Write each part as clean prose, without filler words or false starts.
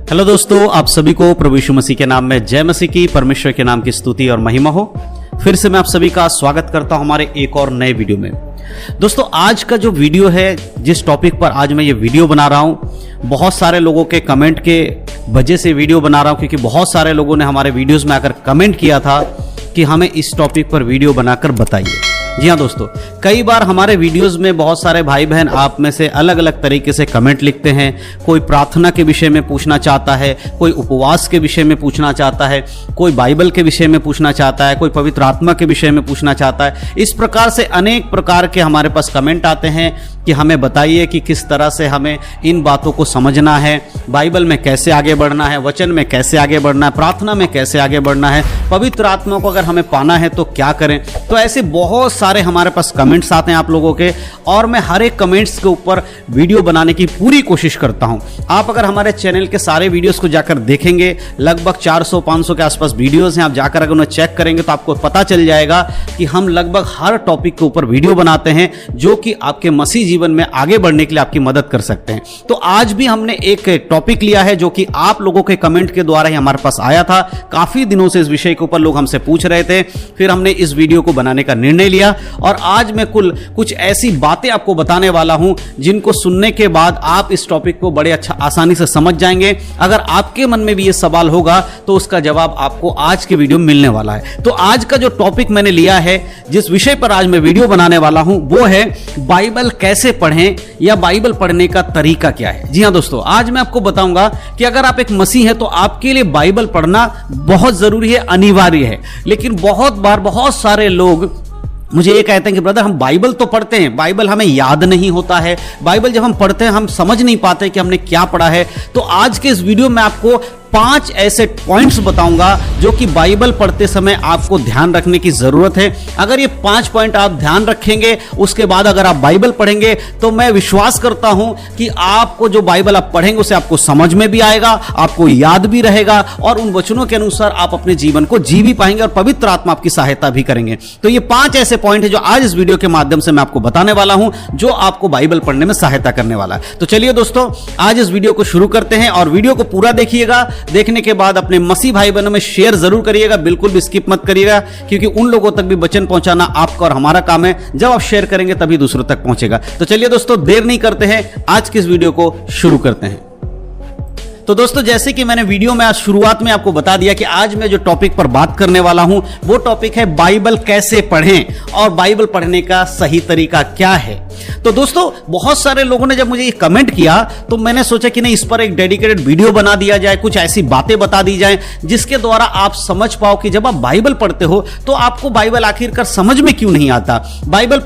Hello दोस्तों, आप सभी को प्रभु यीशु मसीह के नाम में जय मसीह की, परमेश्वर के नाम की स्तुति और महिमा हो। फिर से मैं आप सभी का स्वागत करता हूं हमारे एक और नए वीडियो में। दोस्तों, आज का जो वीडियो है, जिस टॉपिक पर आज मैं ये वीडियो बना रहा हूं, बहुत सारे लोगों के कमेंट के वजह से वीडियो बना रहा हूं, क्योंकि बहुत सारे लोगों ने हमारे वीडियोस में आकर कमेंट किया था कि हमें इस टॉपिक पर वीडियो बनाकर बताइए। जी हाँ दोस्तों, कई बार हमारे वीडियोस में बहुत सारे भाई बहन आप में से अलग अलग तरीके से कमेंट लिखते हैं। कोई प्रार्थना के विषय में पूछना चाहता है, कोई उपवास के विषय में पूछना चाहता है, कोई बाइबल के विषय में पूछना चाहता है, कोई पवित्र आत्मा के विषय में पूछना चाहता है। इस प्रकार से अनेक प्रकार के हमारे पास कमेंट आते हैं कि हमें बताइए कि किस तरह से हमें इन बातों को समझना है, बाइबल में कैसे आगे बढ़ना है, वचन में कैसे आगे बढ़ना है, प्रार्थना में कैसे आगे बढ़ना है, पवित्र आत्मा को अगर हमें पाना है तो क्या करें। तो ऐसे बहुत सारे हमारे पास कमेंट्स आते हैं आप लोगों के, और मैं हर एक कमेंट्स के ऊपर वीडियो बनाने की पूरी कोशिश करता हूं। आप अगर हमारे चैनल के सारे वीडियोस को जाकर देखेंगे, लगभग 400-500 के आसपास वीडियोस हैं, आप जाकर अगर उन्हें चेक करेंगे तो आपको पता चल जाएगा कि हम लगभग हर टॉपिक के ऊपर वीडियो बनाते हैं जो कि आपके मसीह जीवन में आगे बढ़ने के लिए आपकी मदद कर सकते हैं। तो आज भी हमने एक टॉपिक लिया है जो कि आप लोगों के कमेंट के द्वारा ही हमारे पास आया था। काफी दिनों से इस विषय के ऊपर लोग हमसे पूछ रहे थे, फिर हमने इस वीडियो को बनाने का निर्णय लिया, और आज मैं कुछ ऐसी बातें आपको बताने वाला हूं जिनको सुनने के बाद आप इस टॉपिक को बड़े आसानी से समझ जाएंगे। अगर आपके मन में भी ये सवाल होगा तो उसका जवाब आपको आज के वीडियो में मिलने वाला है। तो आज का जो टॉपिक मैंने लिया है, जिस विषय पर आज मैं वीडियो बनाने वाला हूं, वो है बाइबल कैसे पढ़ें या बाइबल पढ़ने का तरीका क्या है। जी हां दोस्तों, आज मैं आपको बताऊंगा कि अगर आप एक मसीह हैं तो आपके लिए बाइबल पढ़ना बहुत जरूरी है, अनिवार्य है। लेकिन बहुत बार बहुत सारे लोग मुझे ये कहते हैं कि ब्रदर, हम बाइबल तो पढ़ते हैं, बाइबल हमें याद नहीं होता है, बाइबल जब हम पढ़ते हैं हम समझ नहीं पाते कि हमने क्या पढ़ा है। तो आज के इस वीडियो में आपको 5 ऐसे पॉइंट्स बताऊंगा जो कि बाइबल पढ़ते समय आपको ध्यान रखने की जरूरत है। अगर ये 5 पॉइंट आप ध्यान रखेंगे, उसके बाद अगर आप बाइबल पढ़ेंगे, तो मैं विश्वास करता हूं कि आपको जो बाइबल आप पढ़ेंगे उसे आपको समझ में भी आएगा, आपको याद भी रहेगा, और उन वचनों के अनुसार आप अपने जीवन को जी भी पाएंगे और पवित्र आत्मा आपकी सहायता भी करेंगे। तो ये 5 ऐसे पॉइंट है जो आज इस वीडियो के माध्यम से मैं आपको बताने वाला हूं, जो आपको बाइबल पढ़ने में सहायता करने वाला है। तो चलिए दोस्तों, आज इस वीडियो को शुरू करते हैं, और वीडियो को पूरा देखिएगा। देखने के बाद अपने मसीह भाई बहनों में शेयर जरूर करिएगा, बिल्कुल भी स्किप मत करिएगा, क्योंकि उन लोगों तक भी वचन पहुंचाना आपका और हमारा काम है। जब आप शेयर करेंगे तभी दूसरों तक पहुंचेगा। तो चलिए दोस्तों, देर नहीं करते हैं, आज की इस वीडियो को शुरू करते हैं। तो दोस्तों, जैसे कि मैंने वीडियो में आज शुरुआत में आपको बता दिया कि आज मैं जो टॉपिक पर बात करने वाला हूं वो टॉपिक है बाइबल कैसे पढ़ें और बाइबल पढ़ने का सही तरीका क्या है। तो दोस्तों, बहुत सारे लोगों ने जब मुझे ये कमेंट किया तो मैंने सोचा कि नहीं, इस पर एक डेडिकेटेड वीडियो बना दिया जाए, कुछ ऐसी बातें बता दी जाए जिसके द्वारा आप समझ पाओ कि जब आप बाइबल पढ़ते हो तो आपको बाइबल आखिरकार समझ में क्यों नहीं आता। बाइबल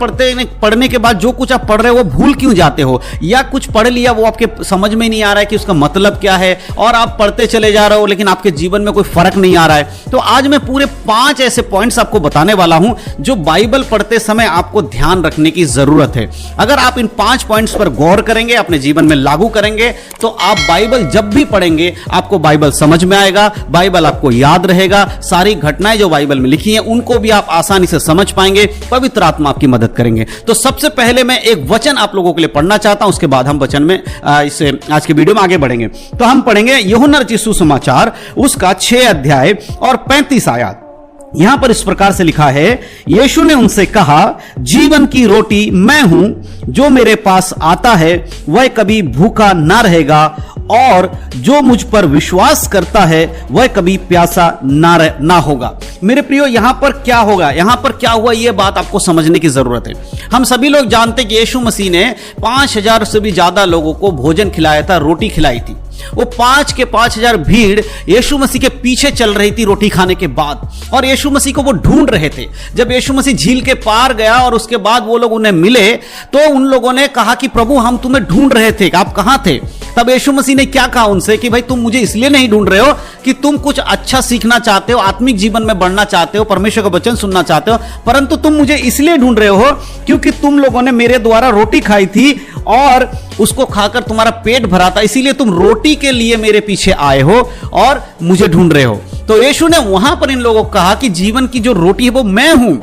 पढ़ने के बाद जो कुछ आप पढ़ रहे हो वो भूल क्यों जाते हो, या कुछ पढ़ लिया वो आपके समझ में नहीं आ रहा है कि उसका मतलब क्या है, और आप पढ़ते चले जा रहे हो लेकिन आपके जीवन में कोई फर्क नहीं आ रहा है। तो आज मैं पूरे 5 ऐसे पॉइंट्स आपको बताने वाला हूं जो बाइबल पढ़ते समय आपको ध्यान रखने की जरूरत है। अगर आप इन 5 पॉइंट्स पर गौर करेंगे, अपने जीवन में लागू करेंगे, तो आप बाइबल जब भी पढ़ेंगे आपको बाइबल समझ में आएगा, बाइबल आपको याद रहेगा, सारी घटनाएं जो बाइबल में लिखी हैं उनको भी आप आसानी से समझ पाएंगे, पवित्र आत्मा आपकी मदद करेंगे। तो सबसे पहले मैं एक वचन आप लोगों के लिए पढ़ना चाहता हूं, उसके बाद हम वचन में इसे आज के वीडियो में आगे बढ़ेंगे। तो हम पढ़ेंगे यूहन्ना रचित सुसमाचार, उसका 6 अध्याय और 35 आयत। यहां पर इस प्रकार से लिखा है, यीशु ने उनसे कहा, जीवन की रोटी मैं हूं, जो मेरे पास आता है वह कभी भूखा ना रहेगा, और जो मुझ पर विश्वास करता है वह कभी प्यासा ना होगा। मेरे प्रियो, यहां पर क्या होगा, यहां पर क्या हुआ, यह बात आपको समझने की जरूरत है। हम सभी लोग जानते हैं कि यीशु मसीह ने 5000 से भी ज्यादा लोगों को भोजन खिलाया था, रोटी खिलाई थी। वो 5 के 5000 भीड़ यीशु मसीह के पीछे चल रही थी रोटी खाने के बाद, और यीशु मसीह को वो ढूंढ रहे थे। जब यीशु मसीह झील के पार गया और उसके बाद वो लोग उन्हें मिले, तो उन लोगों ने कहा कि प्रभु, हम तुम्हें ढूंढ रहे थे, आप कहां थे। तब यीशु मसीह ने क्या कहा उनसे कि भाई, तुम मुझे इसलिए नहीं ढूंढ रहे हो कि तुम कुछ अच्छा सीखना चाहते हो, आत्मिक जीवन में बढ़ना चाहते हो, परमेश्वर का वचन सुनना चाहते हो, परंतु तुम मुझे इसलिए ढूंढ रहे हो क्योंकि तुम लोगों ने मेरे द्वारा रोटी खाई थी और उसको खाकर तुम्हारा पेट भरा था, इसीलिए तुम रोटी के लिए मेरे पीछे आए हो और मुझे ढूंढ रहे हो। तो यीशु ने वहां पर इन लोगों को कहा कि जीवन की जो रोटी है वो मैं हूं।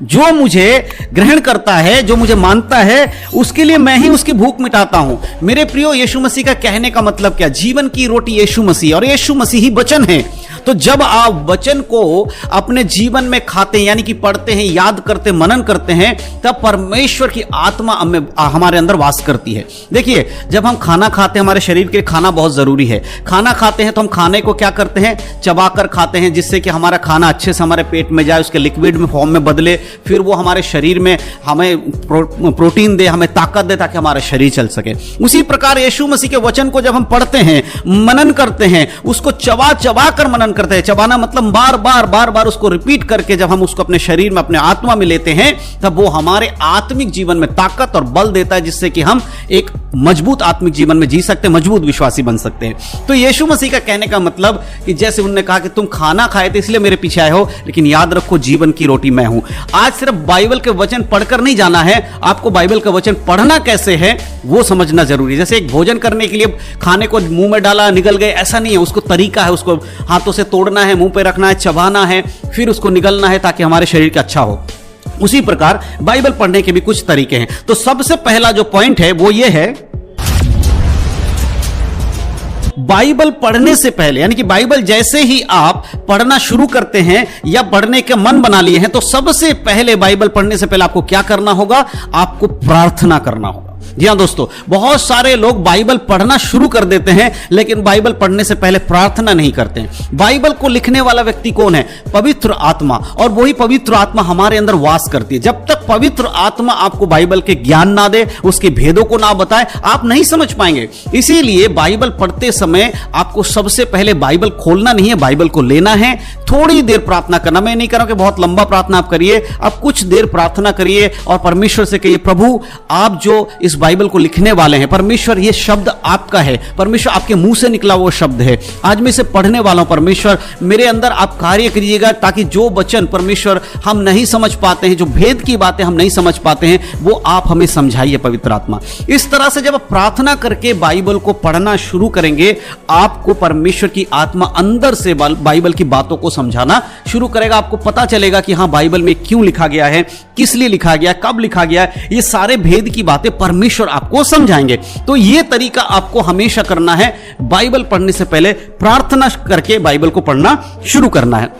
जो मुझे ग्रहण करता है, जो मुझे मानता है, उसके लिए मैं ही उसकी भूख मिटाता हूं। मेरे प्रियो, यीशु मसीह का कहने का मतलब क्या? जीवन की रोटी यीशु मसीह, और यीशु मसीह ही वचन है। तो जब आप वचन को अपने जीवन में खाते हैं, यानी कि पढ़ते हैं, याद करते, मनन करते हैं, तब परमेश्वर की आत्मा हमारे अंदर वास करती है। देखिए, जब हम खाना खाते हैं, हमारे शरीर के लिए खाना बहुत जरूरी है। खाना खाते हैं तो हम खाने को क्या करते हैं? चबाकर खाते हैं, जिससे कि हमारा खाना अच्छे से हमारे पेट में जाए, उसके लिक्विड में फॉर्म में बदले, फिर वो हमारे शरीर में हमें प्रोटीन दे, हमें ताकत दे, ताकि हमारा शरीर चल सके। उसी प्रकार यीशु मसीह के वचन को जब हम पढ़ते हैं, मनन करते हैं, उसको चबा चबा कर मनन करते हैं। चबाना मतलब बार बार उसको रिपीट करके जब हम उसको अपने शरीर में, अपने आत्मा में लेते हैं, तब वो हमारे आत्मिक जीवन में ताकत और बल देता है, जिससे कि हम एक मजबूत आत्मिक जीवन में जी सकते हैं, मजबूत विश्वासी बन सकते हैं। तो यीशु मसीह का कहने का मतलब कि जैसे उन्होंने कहा कि तुम खाना खाए थे इसलिए मेरे पीछे आए हो, लेकिन याद रखो जीवन की रोटी मैं हूं। आज सिर्फ बाइबल के वचन पढ़कर नहीं जाना है, आपको बाइबल का वचन पढ़ना कैसे है वो समझना जरूरी है। जैसे एक भोजन करने के लिए खाने को मुंह में डाला, निगल गए, ऐसा नहीं है। उसको तरीका है, उसको हाथों से तोड़ना है, मुंह पे रखना है, चबाना है, फिर उसको निगलना है, ताकि हमारे शरीर का अच्छा हो। उसी प्रकार बाइबल पढ़ने के भी कुछ तरीके हैं। तो सबसे पहला जो पॉइंट है वो ये है, बाइबल पढ़ने से पहले, यानी कि बाइबल जैसे ही आप पढ़ना शुरू करते हैं या पढ़ने के मन बना लिए हैं, तो सबसे पहले बाइबल पढ़ने से पहले आपको क्या करना होगा? आपको प्रार्थना करना होगा। जी हां दोस्तों, बहुत सारे लोग बाइबल पढ़ना शुरू कर देते हैं, लेकिन बाइबल पढ़ने से पहले प्रार्थना नहीं करते हैं। बाइबल को लिखने वाला व्यक्ति कौन है? पवित्र आत्मा, और वही पवित्र आत्मा हमारे अंदर वास करती है। जब तक पवित्र आत्मा आपको बाइबल के ज्ञान ना दे, उसके भेदों को ना बताए, आप नहीं समझ पाएंगे। इसीलिए बाइबल पढ़ते समय आपको सबसे पहले बाइबल खोलना नहीं है, बाइबल को लेना है, थोड़ी देर प्रार्थना करना। मैं नहीं कह रहा हूं कि बहुत लंबा प्रार्थना आप करिए, आप कुछ देर प्रार्थना करिए और परमेश्वर से कहिए, प्रभु आप जो इस बाइबल को लिखने वाले हैं, परमेश्वर ये शब्द आपका है, परमेश्वर आपके मुंह से निकला वो शब्द है, आज मैं इसे पढ़ने वाला हूं, परमेश्वर मेरे अंदर आप कार्य करिएगा, ताकि जो वचन परमेश्वर हम नहीं समझ पाते हैं, जो भेद की बातें हम नहीं समझ पाते हैं, वो आप हमें समझाइए पवित्र आत्मा। इस तरह से जब आप प्रार्थना करके बाइबल को पढ़ना शुरू करेंगे, आपको परमेश्वर की आत्मा अंदर से बाइबल की बातों को समझाना शुरू करेगा। आपको पता चलेगा कि हां, बाइबल में क्यों लिखा गया है, किस लिए लिखा गया, कब लिखा गया, ये सारे भेद की बातें परमेश्वर आपको समझाएंगे। तो यह तरीका आपको हमेशा करना है, बाइबल पढ़ने से पहले प्रार्थना करके बाइबल को पढ़ना शुरू करना है।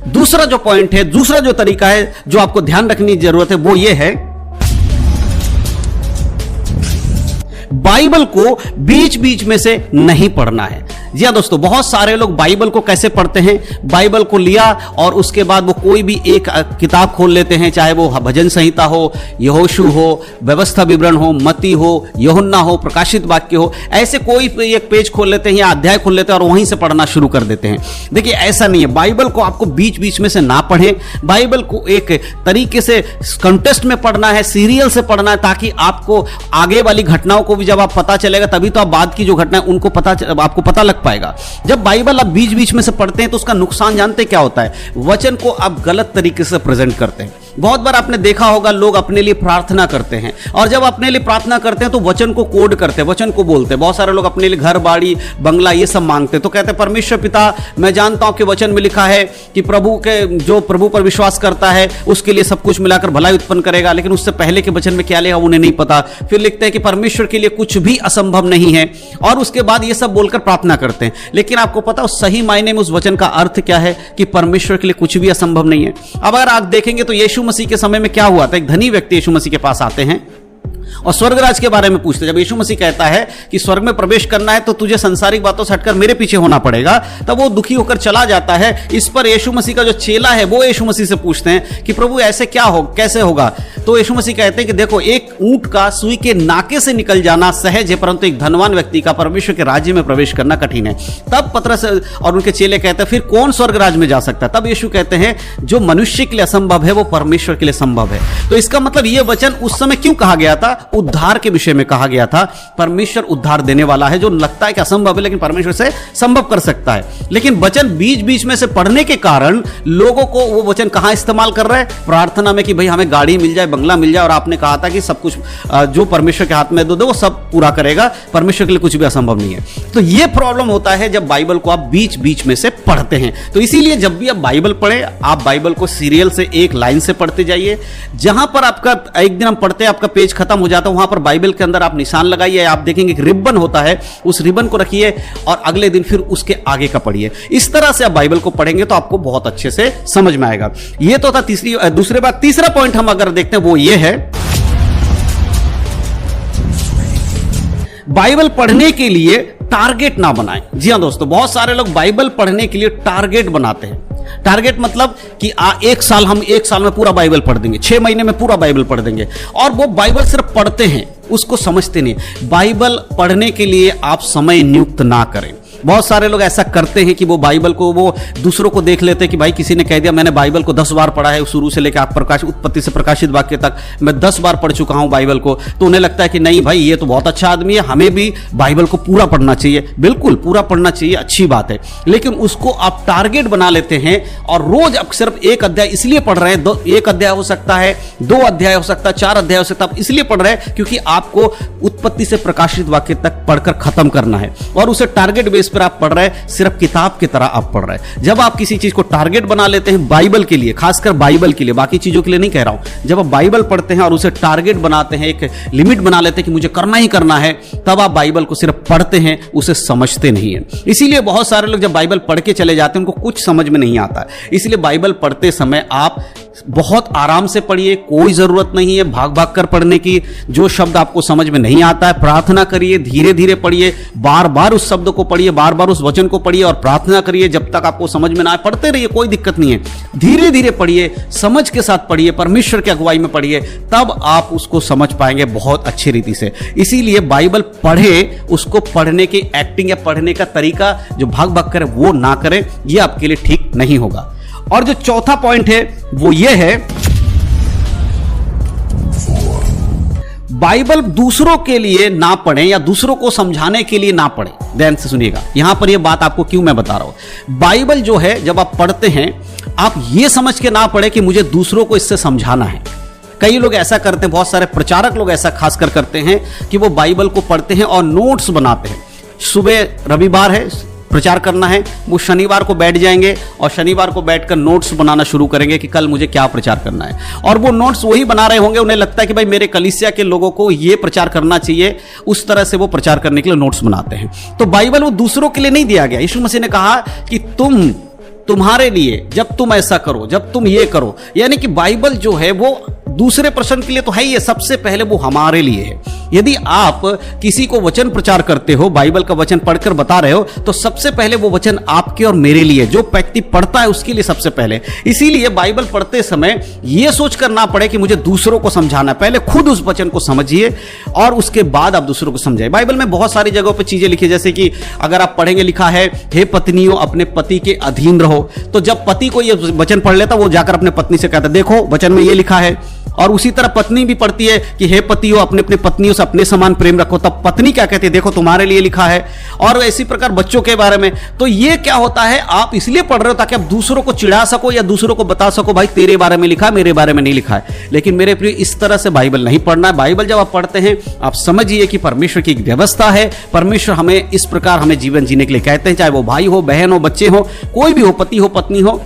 दूसरा जो पॉइंट है, दूसरा जो तरीका है जो आपको ध्यान रखने की जरूरत है, वो ये है, बाइबल को बीच बीच में से नहीं पढ़ना है। जी हाँ दोस्तों, बहुत सारे लोग बाइबल को कैसे पढ़ते हैं? बाइबल को लिया और उसके बाद वो कोई भी एक किताब खोल लेते हैं, चाहे वो भजन संहिता हो, यहोशू हो, व्यवस्था विवरण हो, मती हो, यूहन्ना हो, प्रकाशित वाक्य हो, ऐसे कोई एक पेज खोल लेते हैं या अध्याय खोल लेते हैं और वहीं से पढ़ना शुरू कर देते हैं। देखिए, ऐसा नहीं है। बाइबल को आपको बीच बीच में से ना पढ़ें, बाइबल को एक तरीके से कंटेस्ट में पढ़ना है, सीरियल से पढ़ना है, ताकि आपको आगे वाली घटनाओं को भी जब आप पता चलेगा, तभी तो आप बाद की जो घटना है उनको आपको पता लग पाएगा। जब बाइबल आप बीच बीच में से पढ़ते हैं तो उसका नुकसान जानते क्या होता है? वचन को आप गलत तरीके से प्रेजेंट करते हैं। बहुत बार आपने देखा होगा, लोग अपने लिए प्रार्थना करते हैं, और जब अपने लिए प्रार्थना करते हैं तो वचन को कोड करते हैं, वचन को बोलते हैं। बहुत सारे लोग अपने लिए घर, बाड़ी, बंगला ये सब मांगते हैं, तो कहते हैं, परमेश्वर पिता, मैं जानता हूं कि वचन में लिखा है कि जो प्रभु पर विश्वास करता है उसके लिए सब कुछ मिलाकर भलाई उत्पन्न करेगा, लेकिन उससे पहले के वचन में क्या लिखा उन्हें नहीं पता। फिर लिखते हैं कि परमेश्वर के लिए कुछ भी असंभव नहीं है, और उसके बाद ये सब बोलकर प्रार्थना करते हैं। लेकिन आपको पता है सही मायने में उस वचन का अर्थ क्या है? कि परमेश्वर के लिए कुछ भी असंभव नहीं है। अब अगर आप देखेंगे तो यीशु मसीह के समय में क्या हुआ था? एक धनी व्यक्ति यीशु मसीह के पास आते हैं और स्वर्गराज के बारे में पूछते। जब यीशु मसीह कहता है कि स्वर्ग में प्रवेश करना है तो तुझे संसारिक बातों से हटकर मेरे पीछे होना पड़ेगा, तब वो दुखी होकर चला जाता है। इस पर यीशु मसीह का जो चेला है वो यीशु मसीह से पूछते हैं कि प्रभु ऐसे क्या हो, कैसे होगा? तो यीशु मसीह कहते हैं कि देखो, एक ऊंट का सुई के नाके से निकल जाना सहज है, परंतु एक धनवान व्यक्ति का परमेश्वर के राज्य में प्रवेश करना कठिन है। तब पतरस और उनके चेले कहते हैं, फिर कौन स्वर्गराज में जा सकता है? तब यीशु कहते हैं, जो मनुष्य के लिए असंभव है वो परमेश्वर के लिए संभव है। तो इसका मतलब यह वचन उस समय क्यों कहा गया था? उद्धार के विषय में कहा गया था। परमेश्वर उद्धार देने वाला है, जो लगता है कि असंभव है लेकिन परमेश्वर से संभव कर सकता है। लेकिन वचन बीच बीच में से पढ़ने के कारण लोगों को वो वचन कहां इस्तेमाल कर रहे हैं? प्रार्थना में, कि भाई हमें गाड़ी मिल जाए, बंगला मिल जाए, और आपने कहा था कि सब कुछ कुछ जो परमेश्वर के हाथ में दो वो सब पूरा करेगा, परमेश्वर के लिए कुछ भी असंभव नहीं है। तो ये प्रॉब्लम होता है जब बाइबल को आप बीच बीच में से पढ़ते हैं। तो इसीलिए जब भी आप बाइबल पढ़े, आप बाइबल को सीरियल से एक लाइन से पढ़ते जाइए। जहां पर आपका एक दिन हम पढ़ते हैं आपका पेज खत्म हो जाता है, वहां पर बाइबल के अंदर आप निशान लगाइए, आप देखेंगे एक रिबन होता है, उस रिबन को रखिए और अगले दिन फिर उसके आगे का पढ़िए। इस तरह से आप बाइबल को पढ़ेंगे तो आपको बहुत अच्छे से समझ में आएगा। ये तो था दूसरी बात। तीसरा पॉइंट हम अगर देखते हैं वो ये है, बाइबल पढ़ने के लिए टारगेट ना बनाएं। जी हां दोस्तों, बहुत सारे लोग बाइबल पढ़ने के लिए टारगेट बनाते हैं। टारगेट मतलब कि एक साल में पूरा बाइबल पढ़ देंगे, 6 महीने में पूरा बाइबल पढ़ देंगे, और वो बाइबल सिर्फ पढ़ते हैं, उसको समझते नहीं। बाइबल पढ़ने के लिए आप समय नियुक्त ना करें। बहुत सारे लोग ऐसा करते हैं कि वो बाइबल को वो दूसरों को देख लेते हैं कि भाई किसी ने कह दिया मैंने बाइबल को 10 बार पढ़ा है, शुरू से लेकर उत्पत्ति से प्रकाशित वाक्य तक मैं 10 बार पढ़ चुका हूं बाइबल को, तो उन्हें लगता है कि नहीं भाई ये तो बहुत अच्छा आदमी है, हमें भी बाइबल को पूरा पढ़ना चाहिए। बिल्कुल पूरा पढ़ना चाहिए, अच्छी बात है, लेकिन उसको आप टारगेट बना लेते हैं और रोज आप सिर्फ एक अध्याय इसलिए पढ़ रहे हैं, एक अध्याय हो सकता है, 2 अध्याय हो सकता है, 4 अध्याय हो सकता है, आप इसलिए पढ़ रहे हैं क्योंकि आपको उत्पत्ति से प्रकाशित वाक्य तक पढ़कर खत्म करना है, और उसे टारगेट बेस पर आप पढ़ रहे हैं, सिर्फ किताब की तरह आप पढ़ रहे हैं। जब आप किसी चीज को टारगेट बना लेते हैं बाइबल के लिए, खासकर बाइबल के लिए, बाकी चीजों के लिए नहीं कह रहा हूं, जब आप बाइबल पढ़ते हैं और उसे टारगेट बनाते हैं, एक लिमिट बना लेते हैं कि मुझे करना ही करना है, तब आप बाइबल को सिर्फ पढ़ते हैं, उसे समझते नहीं है। इसीलिए बहुत सारे लोग जब बाइबल पढ़ के चले जाते हैं उनको कुछ समझ में नहीं आता। इसलिए बाइबल पढ़ते समय आप बहुत आराम से पढ़िए, कोई जरूरत नहीं है भाग भाग कर पढ़ने की। जो शब्द आपको समझ में नहीं आता है, प्रार्थना करिए, धीरे धीरे पढ़िए, बार बार उस शब्द को पढ़िए, बार बार उस वचन को पढ़िए और प्रार्थना करिए जब तक आपको समझ में ना आए। पढ़ते रहिए, कोई दिक्कत नहीं है, धीरे धीरे पढ़िए, समझ के साथ पढ़िए, परमेश्वर की अगुवाई में पढ़िए, तब आप उसको समझ पाएंगे बहुत अच्छी रीति से। इसीलिए बाइबल पढ़े, उसको पढ़ने की एक्टिंग या पढ़ने का तरीका जो भाग भाग करे वो ना करें, यह आपके लिए ठीक नहीं होगा। और जो चौथा पॉइंट है वो ये है, बाइबल दूसरों के लिए ना पढ़ें या दूसरों को समझाने के लिए ना पढ़ें। ध्यान से सुनिएगा, यहां पर यह बात आपको क्यों मैं बता रहा हूं। बाइबल जो है जब आप पढ़ते हैं, आप यह समझ के ना पढ़े कि मुझे दूसरों को इससे समझाना है। कई लोग ऐसा करते हैं, बहुत सारे प्रचारक लोग ऐसा खासकर करते हैं कि वो बाइबल को पढ़ते हैं और नोट्स बनाते हैं। सुबह रविवार है, प्रचार करना है, वो शनिवार को बैठ जाएंगे और शनिवार को बैठकर नोट्स बनाना शुरू करेंगे कि कल मुझे क्या प्रचार करना है। और वो नोट्स वही बना रहे होंगे, उन्हें लगता है कि भाई मेरे कलीसिया के लोगों को ये प्रचार करना चाहिए, उस तरह से वो प्रचार करने के लिए नोट्स बनाते हैं। तो बाइबल वो दूसरों के लिए नहीं दिया गया। यीशु मसीह ने कहा कि तुम्हारे लिए, जब तुम ऐसा करो, जब तुम ये करो, यानी कि बाइबल जो है वो दूसरे पर्सन के लिए तो है ही है, सबसे पहले वो हमारे लिए है। यदि आप किसी को वचन प्रचार करते हो, बाइबल का वचन पढ़कर बता रहे हो, तो सबसे पहले वो वचन आपके और मेरे लिए, जो व्यक्ति पढ़ता है उसके लिए सबसे पहले। इसीलिए बाइबल पढ़ते समय यह सोचकर ना पढ़े कि मुझे दूसरों को समझाना है, पहले खुद उस वचन को समझिए और उसके बाद आप दूसरों को समझाइए। बाइबल में बहुत सारी जगहों पर चीजें लिखी, जैसे कि अगर आप पढ़ेंगे, लिखा है हे पत्नियों अपने पति के अधीन रहो। तो जब पति को यह वचन पढ़ लेता, वो जाकर अपने पत्नी से कहता देखो वचन में यह लिखा है। और उसी तरह पत्नी भी पढ़ती है कि हे पतियों अपने अपने पत्नियों से अपने समान प्रेम रखो, तब पत्नी क्या कहती है, देखो तुम्हारे लिए लिखा है। और इसी प्रकार बच्चों के बारे में। तो ये क्या होता है, आप इसलिए पढ़ रहे हो ताकि आप दूसरों को चिढ़ा सको या दूसरों को बता सको भाई तेरे बारे में लिखा है, मेरे बारे में नहीं लिखा है। लेकिन मेरे प्रिय, इस तरह से बाइबल नहीं पढ़ना है। बाइबल जब आप पढ़ते हैं, आप समझिए कि परमेश्वर की एक व्यवस्था है। परमेश्वर हमें इस प्रकार हमें जीवन जीने के लिए कहते हैं, चाहे वो भाई हो, बहन हो, बच्चे हो, कोई भी हो, पति हो, पत्नी हो।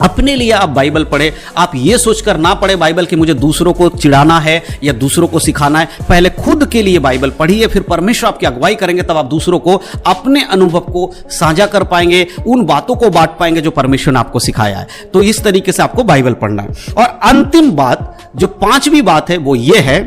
अपने लिए आप बाइबल पढ़े, आप ये सोचकर ना पढ़े बाइबल कि मुझे दूसरों को चिढ़ाना है या दूसरों को सिखाना है। पहले खुद के लिए बाइबल पढ़िए, फिर परमेश्वर आपकी अगुवाई करेंगे, तब आप दूसरों को अपने अनुभव को साझा कर पाएंगे, उन बातों को बांट पाएंगे जो परमेश्वर ने आपको सिखाया है। तो इस तरीके से आपको बाइबल पढ़ना है। और अंतिम बात, जो 5वीं बात है, वो ये है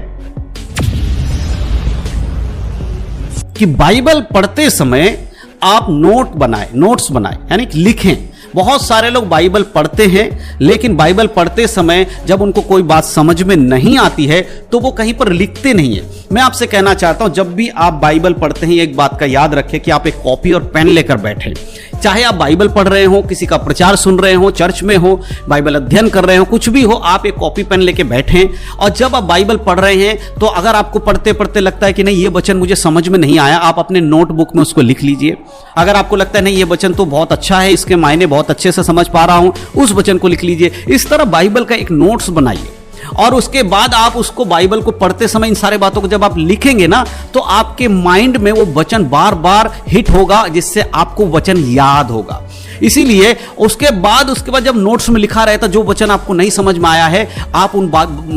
कि बाइबल पढ़ते समय आप नोट्स बनाएं, यानी कि लिखें। बहुत सारे लोग बाइबल पढ़ते हैं, लेकिन बाइबल पढ़ते समय जब उनको कोई बात समझ में नहीं आती है तो वो कहीं पर लिखते नहीं है। मैं आपसे कहना चाहता हूं, जब भी आप बाइबल पढ़ते हैं, एक बात का याद रखें कि आप एक कॉपी और पेन लेकर बैठें। चाहे आप बाइबल पढ़ रहे हो, किसी का प्रचार सुन रहे हो, चर्च में हो, बाइबल अध्ययन कर रहे हो, कुछ भी हो, आप एक कॉपी पेन लेके बैठें। और जब आप बाइबल पढ़ रहे हैं, तो अगर आपको पढ़ते पढ़ते लगता है कि नहीं ये वचन मुझे समझ में नहीं आया, आप अपने नोटबुक में उसको लिख लीजिए। अगर आपको लगता है नहीं ये वचन तो बहुत अच्छा है, इसके मायने बहुत अच्छे से समझ पा रहा हूं, उस वचन को लिख लीजिए। इस तरह बाइबल का एक नोट्स बनाइए और उसके बाद आप उसको बाइबल को पढ़ते समय इन सारे बातों को जब आप लिखेंगे ना, तो आपके माइंड में वो वचन बार बार हिट होगा, जिससे आपको वचन याद होगा। इसीलिए उसके बाद जब नोट्स में लिखा रहता, जो वचन आपको नहीं समझ में आया है, आप उन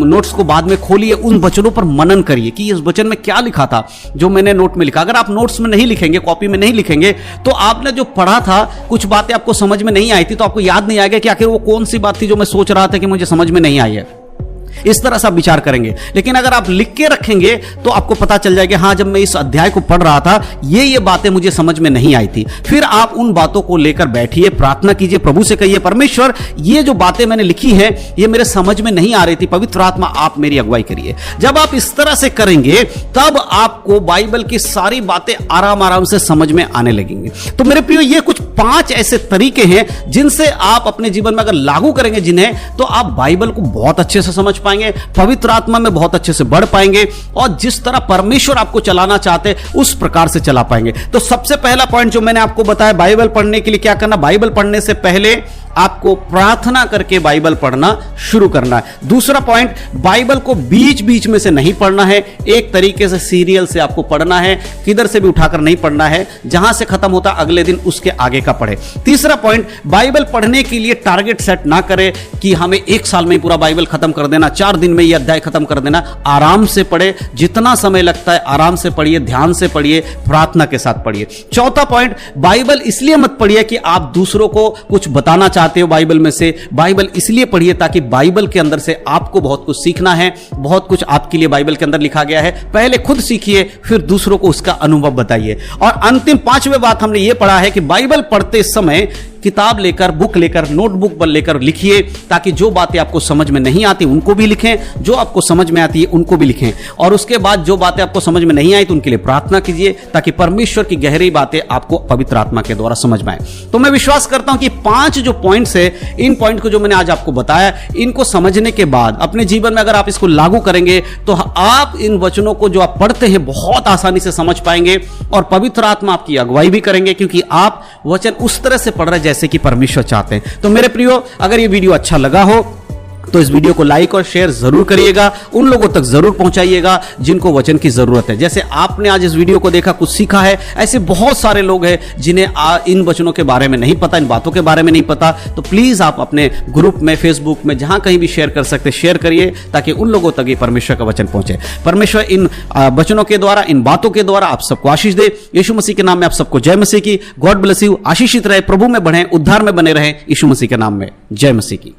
नोट्स को बाद में खोलिए, उन वचनों पर मनन करिए कि इस वचन में क्या लिखा था जो मैंने नोट में लिखा। अगर आप नोट्स में नहीं लिखेंगे, कॉपी में नहीं लिखेंगे, तो आपने जो पढ़ा था, कुछ बातें आपको समझ में नहीं आई थी, तो आपको याद नहीं आएगा कि आखिर वो कौन सी बात थी जो मैं सोच रहा था कि मुझे समझ में नहीं आई है। इस तरह से आप विचार करेंगे। लेकिन अगर आप लिख के रखेंगे तो आपको पता चल जाएगा, हाँ, जब मैं इस अध्याय को पढ़ रहा था, ये बातें मुझे समझ में नहीं आई थी। फिर आप उन बातों को लेकर बैठिए, प्रार्थना कीजिए, प्रभु से कहिए, परमेश्वर, ये जो बातें मैंने लिखी है, ये मेरे समझ में नहीं आ रही थी, पवित्र आत्मा आप मेरी अगुवाई करिए। जब आप इस तरह से करेंगे, तब आपको बाइबल की सारी बातें आराम आराम से समझ में आने लगेंगी। तो मेरे प्रियो, ये कुछ 5 ऐसे तरीके हैं जिनसे आप अपने जीवन में अगर लागू करेंगे जिन्हें, तो आप बाइबल को बहुत अच्छे से समझ पाएंगे, पवित्र आत्मा में बहुत अच्छे से बढ़ पाएंगे, और जिस तरह परमेश्वर आपको चलाना चाहते हैं उस प्रकार से चला पाएंगे। तो सबसे पहला पॉइंट जो मैंने आपको बताया, बाइबल पढ़ने के लिए क्या करना, बाइबल पढ़ने से पहले आपको प्रार्थना करके बाइबल पढ़ना शुरू करना है। दूसरा पॉइंट, बाइबल को बीच बीच में से नहीं पढ़ना है, एक तरीके से सीरियल से आपको पढ़ना है, किधर से भी उठाकर नहीं पढ़ना है, जहां से खत्म होता अगले दिन उसके आगे का पढ़े। तीसरा पॉइंट, बाइबल पढ़ने के लिए टारगेट सेट ना करें कि हमें 1 साल में पूरा बाइबल खत्म कर देना, 4 दिन में यह अध्याय खत्म कर देना। आराम से पढ़े, जितना समय लगता है आराम से पढ़िए, ध्यान से पढ़िए, प्रार्थना के साथ पढ़िए। चौथा पॉइंट, बाइबल इसलिए मत पढ़िए कि आप दूसरों को कुछ बताना चाहते हो बाइबल में से, बाइबल इसलिए पढ़िए ताकि बाइबल के अंदर से आपको बहुत कुछ सीखना है, बहुत कुछ आपके लिए बाइबल के अंदर लिखा गया है। पहले खुद सीखिए, फिर दूसरों को उसका अनुभव बताइए। और अंतिम 5वें बात हमने ये पढ़ा है कि बाइबल पढ़ते समय किताब लेकर, बुक लेकर, नोटबुक पर लेकर लिखिए, ताकि जो बातें आपको समझ में नहीं आती उनको भी लिखें, जो आपको समझ में आती है उनको भी लिखें, और उसके बाद जो बातें आपको समझ में नहीं आई तो उनके लिए प्रार्थना कीजिए, ताकि परमेश्वर की गहरी बातें आपको पवित्र आत्मा के द्वारा समझ में आए। तो मैं विश्वास करता हूं कि 5 जो पॉइंट्स है, इन पॉइंट को जो मैंने आज आपको बताया, इनको समझने के बाद अपने जीवन में अगर आप इसको लागू करेंगे, तो आप इन वचनों को जो आप पढ़ते हैं बहुत आसानी से समझ पाएंगे, और पवित्र आत्मा आपकी अगुवाई भी करेंगे, क्योंकि आप वचन उस तरह से पढ़ रहे हैं जैसे कि परमेश्वर चाहते हैं। तो मेरे प्रियो, अगर ये वीडियो अच्छा लगा हो तो इस वीडियो को लाइक और शेयर जरूर करिएगा, उन लोगों तक जरूर पहुंचाइएगा जिनको वचन की जरूरत है। जैसे आपने आज इस वीडियो को देखा, कुछ सीखा है, ऐसे बहुत सारे लोग हैं जिन्हें इन वचनों के बारे में नहीं पता, इन बातों के बारे में नहीं पता। तो प्लीज आप अपने ग्रुप में, फेसबुक में, जहां कहीं भी शेयर कर सकते शेयर करिए, ताकि उन लोगों तक ये परमेश्वर का वचन पहुंचे। परमेश्वर इन वचनों के द्वारा, इन बातों के द्वारा आप सबको आशीष दे। यीशु मसीह के नाम में आप सबको जय मसीह की। God bless you. आशीषित रहे, प्रभु में बढ़े, उद्धार में बने रहे, यीशु मसीह के नाम में जय मसीह की।